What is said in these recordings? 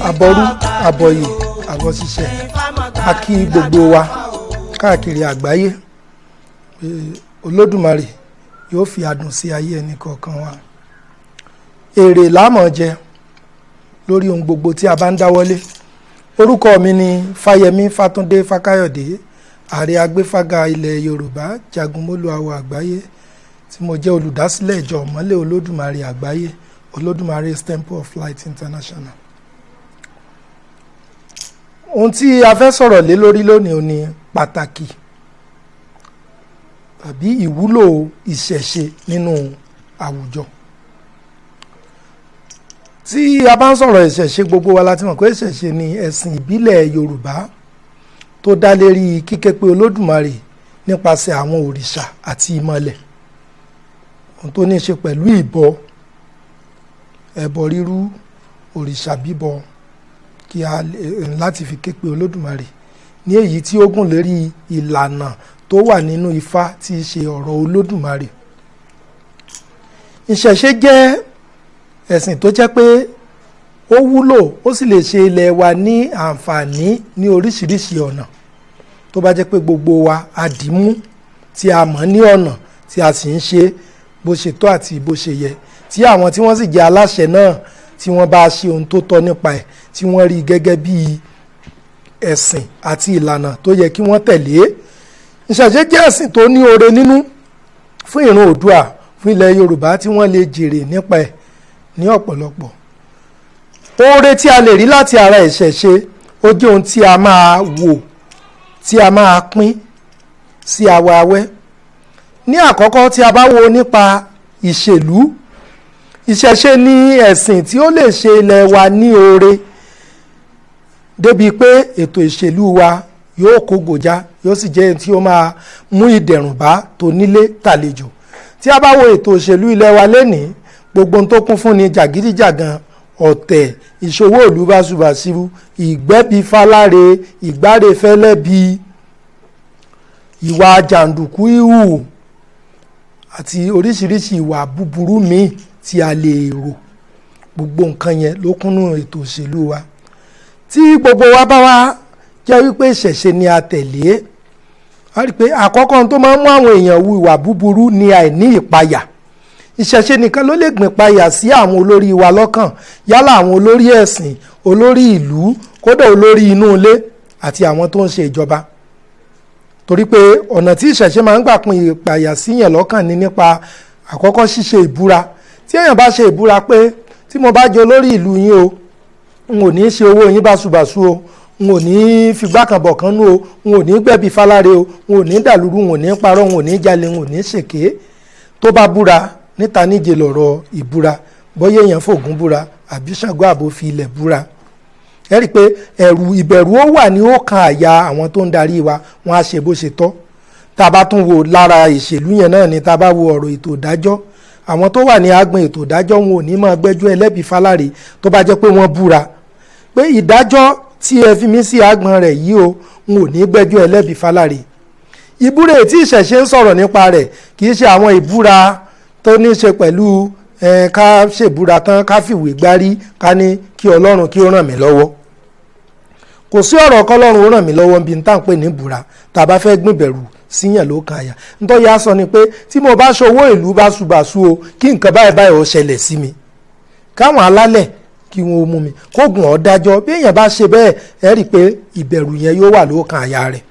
àbọ̀rú àbọ̀yè àbọ̀ṣiṣẹ́ a kí gbogbo wa káàkiri àgbáyé pé Olódùmarè yóò fi adùn sí ayé ẹnì kọ̀ọ̀kan wa. Èrè lámọ̀ jẹ lórí ohun gbogbo tí a bá ń dáwọ́lé. Orúkọ mi ni Fáyẹmí Fátúndé Fákáyọ̀dé, ààrẹ agbéfága ilẹ̀ Yorùbá, jagunmólú àwọ̀ àgbáyé, tí mo jẹ́ olùdásílẹ̀ ìjọ ìmọ́lẹ̀ Olódùmarè àgbáyé, Olódùmarè Temple of Light International. Ohun tí a fẹ́ sọ̀rọ̀ lé lórí lónìí ni pàtàkì tàbí ìwúlò ìṣẹ̀ṣe nínú àwùjọ. Tí a bá ń sọ̀rọ̀ ìṣẹ̀ṣe, gbogbo wa la ti mọ̀ pé ìṣẹ̀ṣe ni ẹ̀sìn ìbílẹ̀ Yorùbá tó dá lérí kíké pé Olódùmarè nípasẹ̀ àwọn òrìṣà àti ìmọ̀lẹ̀. Ohun tó ní í ṣe pẹ̀lú ìbọ, ẹbọ rírú, òrìṣà bíbọ, láti fi ké pé Olódùmarè ní èyí tí ó gùn lérí ìlànà tó wà nínú Ifá tí í ṣe ọ̀rọ̀ Olódùmarè. Ìṣẹ̀ṣe jẹ́ ẹ̀sìn tó jẹ́ pé ó wúlò, ó sì lè ṣe ilẹ̀ wa ní àǹfààní ní oríṣiríṣi ọ̀nà tó bá jẹ́ pé gbogbo wa a dì mú, tí a mọ̀ ní ọ̀nà tí a sì ń ṣe bó ṣe tọ́ àti bó ṣe yẹ, tí àwọn tí wọ́n sì jẹ́ aláṣẹ náà tí wọ́n bá ṣe ohun tó tọ́ nípa ẹ̀, tí wọ́n rí gẹ́gẹ́ bí ẹ̀sìn àti ìlànà tó yẹ kí wọ́n tẹ̀lé. Ìṣẹ̀ṣe jẹ́ ẹ̀sìn tó ní oore nínú fún ìran Oòduà, fún ilẹ̀ Yorùbá, tí wọ́n lè jèrè nípa ẹ̀ ní ọ̀pọ̀lọpọ̀. Oore tí a lè rí láti ara ìṣẹ̀ṣe ó jẹ́ ohun tí a máa wò, tí a máa pín sí awẹ́wẹ́. Ní àkọ́kọ́, tí a bá wo nípa ìṣèlú, ìṣẹ̀ṣe ní ẹ̀sìn tí ó lè ṣe ilẹ̀ wa ní oore débi pé ètò ìṣèlú wa yóò kó gòjá, yóò sì jẹ́ tí ó máa mú ìdẹ̀rùn bá tónílé tàlejò. Tí a bá wo ètò òṣèlú ilẹ̀ wa lénìí, gbogbo ohun tó kún fún ni jàgídíjàgan, ọ̀tẹ̀, ìṣòwò ìlú báṣubàṣu, ìgbẹ́bí fáláre, ìgbáre fẹ́lẹ́bí, ìwà jàǹdùkú híhù àti oríṣiríṣi ìwà búburú míì tí a lè rò. Gbogbo nǹkan yẹn ló kúnnú ètò òṣèlú wa. Tí gbogbo wa bá wá jẹ́ wípé ìṣẹ̀ṣe ni a tẹ̀lé, a rí pé àkọ́kọ́ tó máa ń mú àwọn èèyàn hu ìwà búburú ni àìní ìpayà. Ìṣẹ̀ṣe nìkan ló lè gbìn ìpayà sí àwọn olórí wa lọ́kàn, yálà àwọn olórí ẹ̀sìn, olórí ìlú, kódà olórí inú ilé àti àwọn tó ń ṣe ìjọba. Torí pé ọ̀nà tí ìṣẹ̀ṣe máa ń gbà pin ìpayà síyàn lọ́kàn ni nípa àkọ́kọ́ ṣíṣe ìbúra. Tí èèyàn bá ṣe ìbúra pé tí mo bá jẹ olórí ìlú yín o, n ò ní ṣe owó yín báṣubàṣu o, n ò ní figbá kan bọ̀ kan nú o, n ò ní gbẹ̀bí fáláre o, n ò ní dàlúrú, n ò ní parọ́, n ò ní jalè, n ò ní ṣèké. Tó bá búra níta níje lọ̀rọ̀ ìbúra, bóyá èèyàn fògùn búra àbí Ṣàngó àbò fi ilẹ̀ búra. Ẹ rí i pé ìbẹ̀rù ó wà ní ọkàn àyà àwọn tó ń darí wa, wọ́n á ṣe bó ṣe tọ́. Tá a bá tún wo lára ìṣèlú yẹn náà ni tá a bá wo ọ̀rọ̀ ètò ìdájọ́, àwọn tó wà ní agbọn ètò ìdájọ́ wọn ò ní máa gbẹ́jọ́ ẹlẹ́bi fáláre tó bá jẹ́ pé wọ́n búra pé ìdájọ́ tí ẹ fi mí sí agbọn rẹ̀ yìí o, n ò ní gbẹ́jọ́ ẹlẹ́bi fáláre. Ìbúra tí ìṣẹ̀ṣe ń sọ̀rọ̀ nípa rẹ̀ kì í ṣe àwọn ìbúra tó ní ṣe pẹ̀lú ká ṣèbúra tán ká fìwé gbárí ká ní kí Ọlọ́run kí ó ràn mí lọ́wọ́. Kò sí ọ̀rọ̀ k'Ọlọ́run ó ràn mí lọ́wọ́ bí n tá ń pè ní ìbúra tá a bá fẹ́ gbìnbẹ̀rù síyàn ló kan àyà. Nítorí a sọ ni pé tí mo bá ṣòwò ìlú báṣubàṣu o, kí nǹkan báyìí ó ṣẹlẹ̀ sí mi, káwọn alálẹ̀ kí wọ́n ó mú mi, kógun ó dájọ́. Bí èèyàn bá ṣe bẹ́ẹ̀, ẹ rí i pé ìbẹ̀rù yẹn yóò wà lókàn àyà rẹ̀.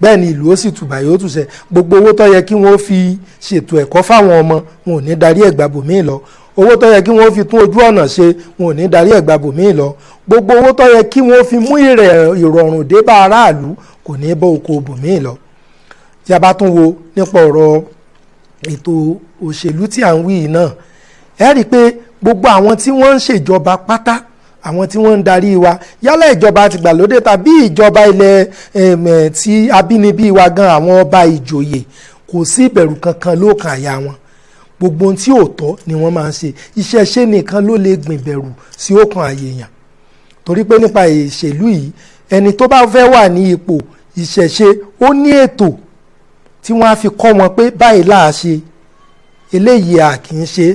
Bẹ́ẹ̀ ni ìlú ó sì tùbà yóò tùṣẹ́. Gbogbo owó tó yẹ kí wọ́n fi ṣètò ẹ̀kọ́ fáwọn ọmọ, wọn ò ní darí ẹ̀gbà bòmíì lọ. Owó tó yẹ kí wọ́n fi tún ojú ọ̀nà ṣe, wọn ò ní darí ẹ̀gbà bòmíì lọ. Gbogbo owó tó yẹ kí wọ́n fi mú ìrọ̀rùn dé bá aráàlú kò ní bọ́ oko bòmíì lọ. Tí a bá tún wo nípa ọ̀rọ̀ ètò òṣèlú tí à ń wí náà, ẹ rí i pé gbogbo àwọn tí wọ́n ń ṣèjọba pátá, àwọn tí wọ́n ń darí wa, yálà ìjọba tìgbàlódé tàbí ìjọba ilẹ̀ tí abínibí wa gan, àwọn ọba ìjòyè, kò sí ìbẹ̀rù kankan lókàn àyà wọn. Gbogbo ohun tí ò tọ́ ni wọ́n máa ń ṣe. Ìṣẹ̀ṣe nìkan ló lè gbìn bẹ̀rù sí ọkàn àyè èèyàn. Torí pé nípa ìṣèlú yìí, ẹni tó bá fẹ́ wà ní ipò ìṣẹ̀ṣe, ó ní ètò tí wọ́n á fi kọ́ wọn pé báyìí láà ṣe, eléyìí à kì í ṣe.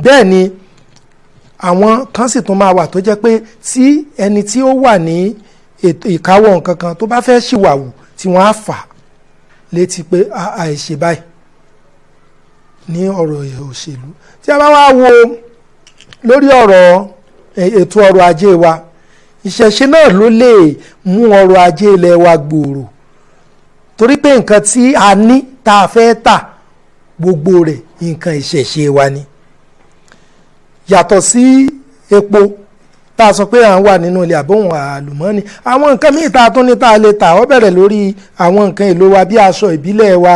Bẹ́ẹ̀ ni àwọn kan sì tún máa wà tó jẹ́ pé tí ẹni tí ó wà ní ìkáwọ́ nǹkan kan tó bá fẹ́ ṣìwàwù tí wọ́n á fà létí pé àìṣe báyìí ní ọ̀rọ̀ òṣèlú. Tí a bá wá wo lórí ọ̀rọ̀ ètò ọrọ̀ ajé wa, ìṣẹ̀ṣe náà ló lè mú ọrọ̀ ajé ilẹ̀ wa gbòòrò, torí pé nǹkan tí a ní tá a fẹ́ tà gbogbo rẹ̀ nǹkan ìṣẹ̀ṣe wa ni. Yàtọ̀ sí epo tá a sọ pé à ń wà nínú ilẹ̀ àbóhùn àlùmọ́ọ́nì, àwọn nǹkan míì tá a tún ní tá a lè tà ó bẹ̀rẹ̀ lórí àwọn nǹkan èlò wa bí aṣọ ìbílẹ̀ wa,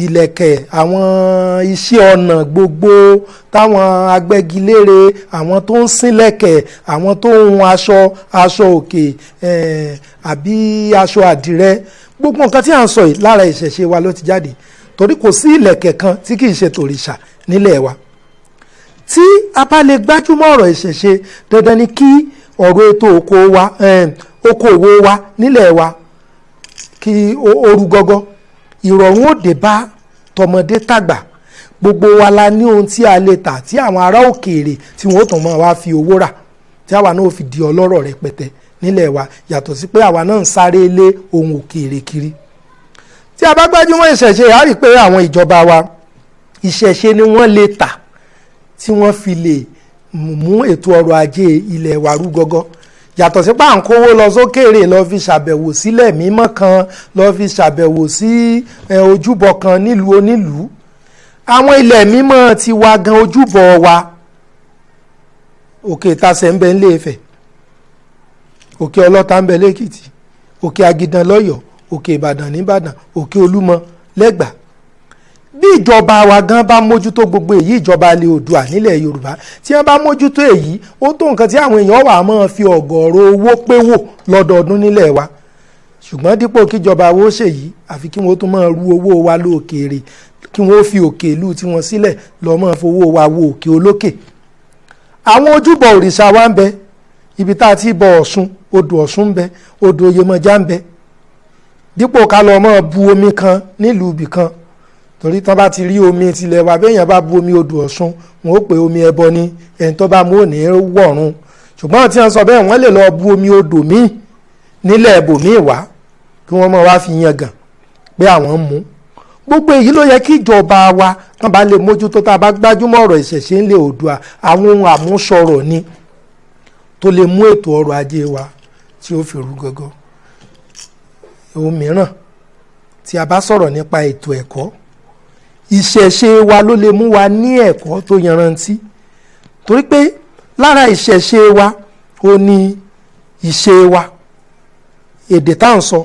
ìlẹ̀kẹ̀, àwọn iṣẹ́ ọnà gbogbo táwọn agbẹ́gilére, àwọn tó ń sínlẹ̀kẹ̀, àwọn tó ń hun aṣọ òkè àbí aṣọ àdìrẹ, gbogbo nǹkan tí à ń sọ yìí lára ìṣẹ̀ṣe wa ló ti jáde, torí kò sí ìlẹ̀kẹ̀ kan tí kì í ṣe tòrìṣà nílẹ̀ wa. Tí a bá lè gbájúmọ́ ọ̀rọ̀ ìṣẹ̀ṣe, dandan ni kí ọ̀rọ̀ ètò okòwò wa nílẹ̀ wa kí ó rú gọ́gọ́, ìrọ̀rùn ó dé bá tọmọdé tàgbà. Gbogbo wa la ní ohun tí a lè tà tí àwọn ará òkèèrè tí wọ́n ó tún máa wá fi owó rà, tí àwa náà fi di ọlọ́rọ̀ rẹpẹtẹ nílẹ̀ wa, yàtọ̀ sí pé àwa náà ń sáré lé ohun òkèèrè kiri. Tí a bá gbájúmọ́ ìṣẹ̀ṣe, a rí pé àwọn ìjọba wa ìṣẹ̀ṣe ni wọ́n lè tà tí wọ́n fi lè mú ètò ọrọ̀ ajé ilẹ̀ wa rú gọ́gọ́. Yàtọ̀ sí pé à ń kówó lọ sókèèrè lọ fi ṣàbẹ̀wò sílẹ̀ mímọ́ kan, lọ fi ṣàbẹ̀wò sí ojúbọ kan nílùú onílùú. Àwọn ilẹ̀ mímọ́ ti wa gan ojúbọ wa, òkè Ìtasẹ̀ ń bẹ ní Ilé-Ifẹ̀, òkè Ọlọ́ta ń bẹ l'Èkìtì, òkè Agidan l'Ọ́yọ́, òkè Ìbàdàn n'Íbàdàn, òkè Olúmọ l'Ẹ́gbà. Bí ìjọba wa gan bá mójútó gbogbo èyí, ìjọba ilẹ̀ Oòduà nílẹ̀ Yorùbá, tí wọ́n bá mójútó èyí, ó tó nǹkan tí àwọn èèyàn wà máa fi ọ̀gọ̀ọ̀rọ̀ owó pé wò lọ́dọọdún nílẹ̀ wa. Ṣùgbọ́n dípò kíjọba wo ṣèyí, àfi kí wọ́n tún máa rú owó wa lókèèrè, kí wọ́n fi òkè ìlú tí wọ́n sílẹ̀ lọ́ máa fowó wa wo òkè olókè. Àwọn ojúbọ òrìṣà wa ń bẹ, ibi tá a ti bọ Ọ̀ṣun, odò Ọ̀ṣun ń bẹ, odò Oyèmọjà ń bẹ. Dípò ká lọ máa bu omi kan nílùú ibì kan, torí tán bá ti rí omi tilẹ̀ wa, béèyàn bá bu omi odò Ọ̀ṣun, wọn ó pè omi ẹbọ ni, ẹni tó bá mú òní wọ̀run. Ṣùgbọ́n tí wọ́n sọ bẹ́ẹ̀, wọ́n lè lọ bu omi odò míì nílẹ̀ ibòmíì wá kí wọ́n máa wá fi yangàn pé àwọn ń mú. Gbogbo èyí ló yẹ kí ìjọba wa tán bá lè mójútó, tá a bá gbájúmọ́ ọ̀rọ̀ ìṣẹ̀ṣe ńlẹ̀ Oòduà, àwọn ohun àmúṣọrọ̀ ni tó lè mú ètò ọrọ̀ ajé wa tí ó fi rú gọ́gọ́. Ohun mìíràn, tí a bá sọ̀rọ̀ nípa ètò ẹ̀kọ́, ìṣẹ̀ṣe wa ló lè mú wa ní ẹ̀kọ́ tó yanrantí, torí pé lára ìṣẹ̀ṣe wa ó ní ìṣe wa, èdè tá à ń sọ,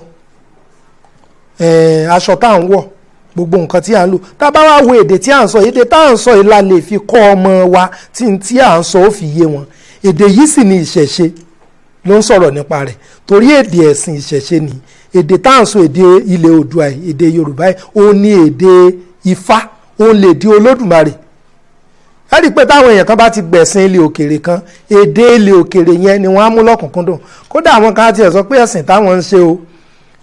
aṣọ tá à ń wọ̀, gbogbo nǹkan tí à ń lò. Tá a bá wá wo èdè tí à ń sọ, èdè tá à ń sọ yìí la lè fi kọ́ ọmọ wa tí à ń sọ ó fi yé wọn. Èdè yìí sì ni ìṣẹ̀ṣe ló ń sọ̀rọ̀ nípa rẹ̀, torí èdè ẹ̀sìn ìṣẹ̀ṣe ni èdè tá à ń sọ, èdè ilẹ̀ Oòduà, èdè Yorùbá, ó ní èdè Ifá, ó lè di Olódùmarè. Ẹ rí i pé táwọn èèyàn kan bá ti gbẹ̀sìn ilẹ̀ òkèèrè kan, èdè ilẹ̀ òkèèrè yẹn ni wọ́n á mú lọ́kùnkúndùn. Kódà àwọn kan ti ẹ̀ sọ pé ẹ̀sìn táwọn ń ṣe o,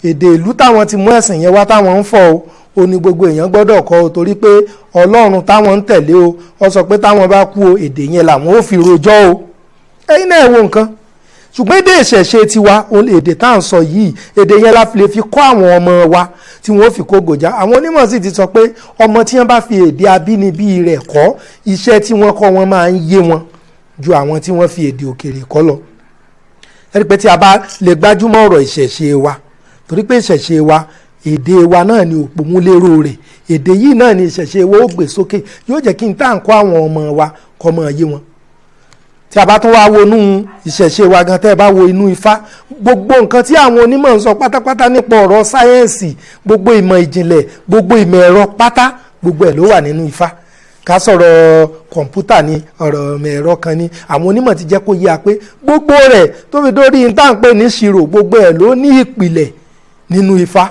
èdè ìlú táwọn ti mú ẹ̀sìn yẹn wá táwọn ń fọ̀ o, ó ní gbogbo èèyàn gbọ́dọ̀ kọ́ o, torí pé Ọlọ́run táwọn ń tẹ̀lé o, ó sọ pé táwọn bá kú o, èdè yẹn làwọn ó fi rojọ́ o. Ẹ̀yin náà ẹ wo nǹkan. Ṣùgbọ́n èdè ìṣẹ̀ṣe tiwa, èdè tá à ń sọ yìí, èdè yẹn la lè fi kọ́ àwọn ọmọ wa tí wọ́n fi kó gòjá. Àwọn onímọ̀ sì ti sọ pé ọmọ tí wọ́n bá fi èdè abínibí rẹ̀ kọ́, iṣẹ́ tí wọ́n kọ́ wọn máa ń yé wọn ju àwọn tí wọ́n fi èdè òkèèrè kọ́ lọ. Ẹ rí i pé tí a bá lè gbájúmọ́ ọ̀rọ̀ ìṣẹ̀ṣe wa, torí pé ìṣẹ̀ṣe wa, èdè wa náà ni òpómúléró rẹ̀, èdè yìí náà ni ìṣẹ̀ṣe wa ó gbé sókè, yóò jẹ́ kí n tá à ń kọ́ àwọn ọmọ wa kọ́ máa yé wọn. Tí a bá tún wá wo inú ìṣẹ̀ṣe wa gan, tẹ́ ẹ bá wo inú Ifá, gbogbo nǹkan tí àwọn onímọ̀ ń sọ pátápátá nípa ọ̀rọ̀ sáyẹ́ǹsì, gbogbo ìmọ̀ ìjìnlẹ̀, gbogbo ìmọ̀ ẹ̀rọ pátá, gbogbo ẹ̀ ló wà nínú Ifá. Ká sọ̀rọ̀ kọ̀ǹpútà ni, ọ̀rọ̀ ẹ̀rọ kan ni, àwọn onímọ̀ ti jẹ́ kó yé a pé gbogbo rẹ̀ tó fi dórí ní tá à ń pè ní ìṣirò, gbogbo ẹ̀ ló ní ìpìlẹ̀ nínú Ifá.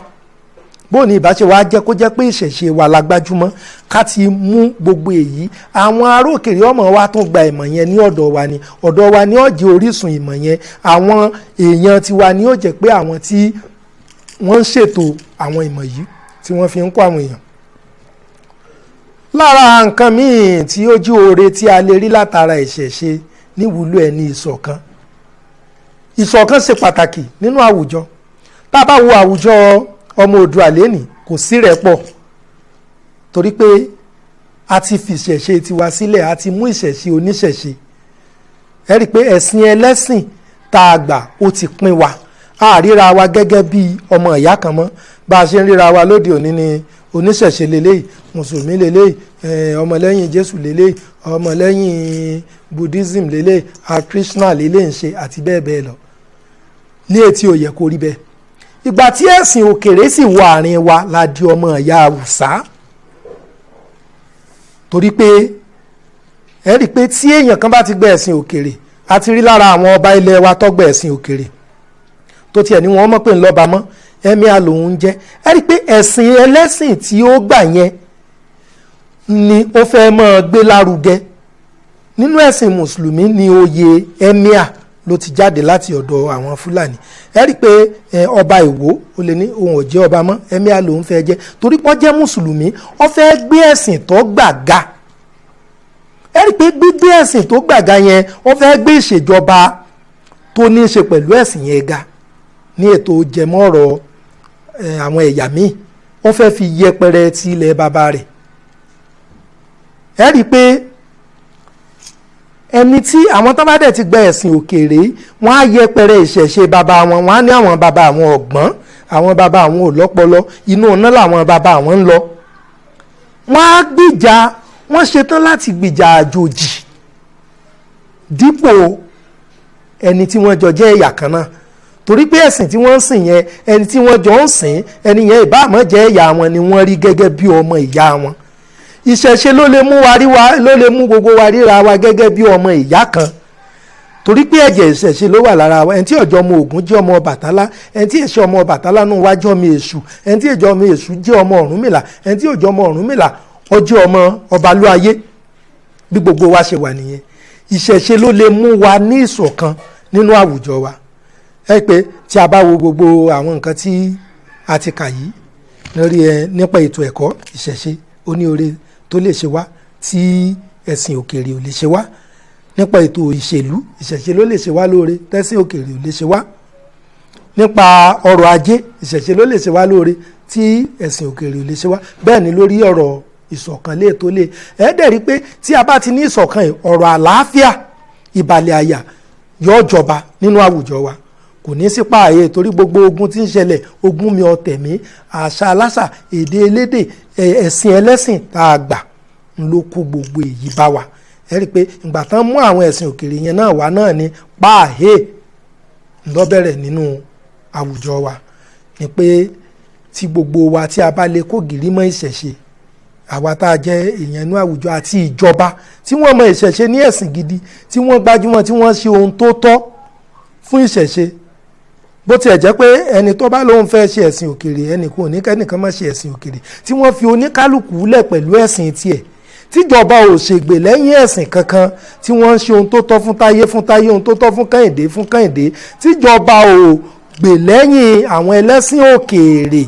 Bó ní ìbáṣe wa jẹ́ kó jẹ́ pé ìṣẹ̀ṣe wa la gbájúmọ́, ká ti mú gbogbo èyí, àwọn ará òkèèrè ọmọ wa tún gba ìmọ̀ yẹn ní ọ̀dọ̀ wa ni, ọ̀dọ̀ wa ni ó jẹ́ orísun ìmọ̀ yẹn, àwọn èèyàn tiwa ni ó jẹ́ pé àwọn tí wọ́n ń ṣètò àwọn ìmọ̀ yìí tí wọ́n fi ń kọ́ àwọn èèyàn. lára nǹkan míì tí ó jí oore tí a lè rí látara ìṣẹ̀ṣe níwúlò ẹ̀ ní ìṣọ̀kan. Ìṣọ̀kan ṣe pàtàkì nínú àwùjọ. Tá a bá wo àwùjọ ọmọ Oòduà lénìí kò sí rẹ́pọ̀, torí pé a ti fi ìṣẹ̀ṣe tiwa sílẹ̀, a ti mú ìṣẹ̀ṣe oníṣẹ̀ṣe. Ẹ rí i pé ẹ̀sìn ẹlẹ́sìn tá a gbà ó ti pín wa, a ríra wa gẹ́gẹ́ bí ọmọ ìyá kan mọ́. Bá a ṣe ń ríra wa lóde òní ni oníṣẹ̀ṣe lélẹ́yìí, mùsùlùmí lélẹ́yìí, ọmọlẹ́yìn Jésù lélẹ́yìí, ọmọlẹ́yìn Buddhism lélẹ́yìí, Krishna lélẹ́yìí ń ṣe àti bẹ́ẹ̀ bẹ́ẹ̀ lọ. Ní etí ó yẹ kó rí bẹ́ẹ̀. Ìgbà tí ẹ̀sìn òkèrè sì wọ àárín wa la di ọmọ ìyá Haúsá. Torí pé ẹ rí i pé tí èèyàn kan bá ti gbé ẹ̀sìn òkèrè, a ti rí lára àwọn ọba ilẹ̀ wa tó gbé ẹ̀sìn òkèrè tó tiẹ̀ ní wọ́n mọ̀ pé ń lọ́ba mọ́, ẹ̀míà lòun jẹ́. Ẹ rí i pé ẹ̀sìn ẹlẹ́sìn tí ó gbà yẹn ni ó fẹ́ máa gbé lárugẹ. Nínú ẹ̀sìn mùsùlùmí ni oyè ẹ̀míà ló ti jáde láti ọ̀dọ̀ àwọn Fúlàní. Ẹ rí i pé ọba Ìwó ó lè ní òun ò jẹ́ ọba mọ́, ẹ̀míà lòun fẹ́ jẹ́, torí pé ó jẹ́ mùsùlùmí, ó fẹ́ gbé ẹ̀sìn tó gbàga. Ẹ rí i pé gbígbé ẹ̀sìn tó gbàga yẹn ó fẹ́ gbé ìṣèjọba tó ní í ṣe pẹ̀lú ẹ̀sìn yẹn ga ní ètò jẹmọ́rọ̀ àwọn ẹ̀yà míì, ó fẹ́ fi yẹpẹrẹ ti ilẹ̀ bàbá rẹ̀. Ẹ rí i pé ẹni tí àwọn tó bá dẹ̀ ti gba ẹ̀sìn òkèèrè wọ́n á yẹpẹrẹ ìṣẹ̀ṣe bàbá wọn, wọ́n á ní àwọn bàbá àwọn ọ̀gbọ́n, àwọn bàbá àwọn ò lọ́pọlọ, inú ọ̀nà làwọn bàbá àwọn ń lọ. Wọ́n á gbìjà, wọ́n ṣetán láti gbìjà àjòjì dípò ẹni tí wọ́n jọ jẹ́ ẹ̀yà kan náà. Torí pé ẹ̀sìn tí wọ́n ń sìn yẹn, ẹni tí wọ́n jọ ń sìn, ẹni yẹn ìbáàmọ́ jẹ́ ẹ̀yà wọn ni wọ́n rí gẹ́gẹ́ bí ọmọ ìyá wọn. Ìṣẹ̀ṣe ló lè mú gbogbo wa ríra wa gẹ́gẹ́ bí ọmọ ìyá kan. Torí pé ẹ̀jẹ̀ ìṣẹ̀ṣe ló wà lára wa. Ẹni tí ọjọ́ ọmọ Ògún jẹ́ ọmọ Ọbàtálá, ẹni tí èṣe ọmọ Ọbàtálá náà wá jẹ́ ọmọ Èṣù, ẹni tí èjọ ọmọ Èṣù jẹ́ ọmọ Ọ̀rúnmìlà, ẹni tí òjò ọmọ Ọ̀rúnmìlà ó jẹ́ ọmọ Ọbalúayé. Bí gbogbo wa ṣe wà nìyẹn. Ìṣẹ̀ṣe ló lè mú wa ní ìṣọ̀kan nínú àwùjọ wa. Ẹ pé tí a bá wo gbogbo àwọn nǹkan tí a ti kà yìí lórí nípa ètò ẹ̀kọ́, ìṣẹ̀ṣe ó ní oore tó lè ṣe wá tí ẹ̀sìn òkèèrè ò lè ṣe wá. Nípa ètò ìṣèlú, ìṣẹ̀ṣe ló lè ṣe wá lóore tẹ́sìn òkèèrè ò lè ṣe wá. Nípa ọrọ̀ ajé, ìṣẹ̀ṣe ló lè ṣe wá lóore tí ẹ̀sìn òkèèrè ò lè ṣe wá. Bẹ́ẹ̀ ni lórí ọ̀rọ̀ ìṣọ̀kan lè tó lè. Ẹ dẹ̀ rí pé tí a bá ti ní ìṣọ̀kan yìí, ọ̀rọ̀ àlàáfíà, ìbàlẹ̀ àyà yóò jọba nínú àwùjọ wa. Kò ní sí pààyè, torí gbogbo ogun tí ń ṣẹlẹ̀, ogun mi ọ̀tẹ̀ mi, àṣà aláṣà, èdè elédè, ẹ̀sìn ẹlẹ́sìn tá a gbà ló kó gbogbo èyí bá wa. Ẹ rí i pé ìgbà tán mú àwọn ẹ̀sìn òkèèrè yẹn náà wá náà ni pààyè ńlọ́bẹ̀rẹ̀ nínú àwùjọ wa. Ni pé tí gbogbo wa tí a bá lè kó gìrì mọ́ ìṣẹ̀ṣe, àwa tá a jẹ́ èèyàn inú àwùjọ àti ìjọba tí wọ́n mọ ìṣẹ̀ṣe ní ẹ̀sìn gidi, tí wọ́n gbájúmọ́, tí wọ́n ṣe ohun tó tọ́ fún ìṣẹ̀ṣe. Bó tiẹ̀ jẹ́ pé ẹni tó bá lóun fẹ́ ṣe ẹ̀sìn òkèèrè, ẹnìkan ò ní kẹ́nìkan má ṣe ẹ̀sìn òkèèrè, tí wọ́n fi oníkálukú lẹ̀ pẹ̀lú ẹ̀sìn tiẹ̀, tíjọba ò ṣègbè lẹ́yìn ẹ̀sìn kankan, tí wọ́n ń ṣe ohun tó tọ́ fún Táyé, ohun tó tọ́ fún Kẹ́hìndé, tíjọba ò gbè lẹ́yìn àwọn ẹlẹ́sìn òkèèrè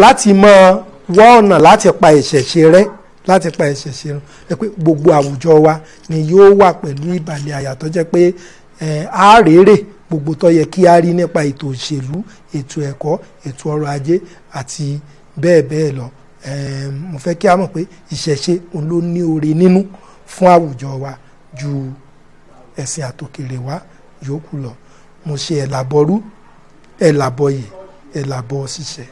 láti mọ wá ọ̀nà láti pa ìṣẹ̀ṣe rẹ́, láti pa ìṣẹ̀ṣe rẹ́. Ẹ pé gbogbo àwùjọ wa ni yóò wà pẹ̀lú ìbàlẹ̀ àyà tó jẹ́ pé á rèé gbogbo tó yẹ kí a rí nípa ètò òṣèlú, ètò ẹ̀kọ́, ètò ọrọ̀ ajé àti bẹ́ẹ̀ bẹ́ẹ̀ lọ. Mo fẹ́ kí a mọ̀ pé ìṣẹ̀ṣe òun ló ní oore nínú fún àwùjọ wa ju ẹ̀sìn àtòkèrè wa yòókù lọ. Mo ṣe ẹ̀làbọ̀rú, ẹ̀làbọ̀yè, ẹ̀làbọ̀ ṣiṣẹ́.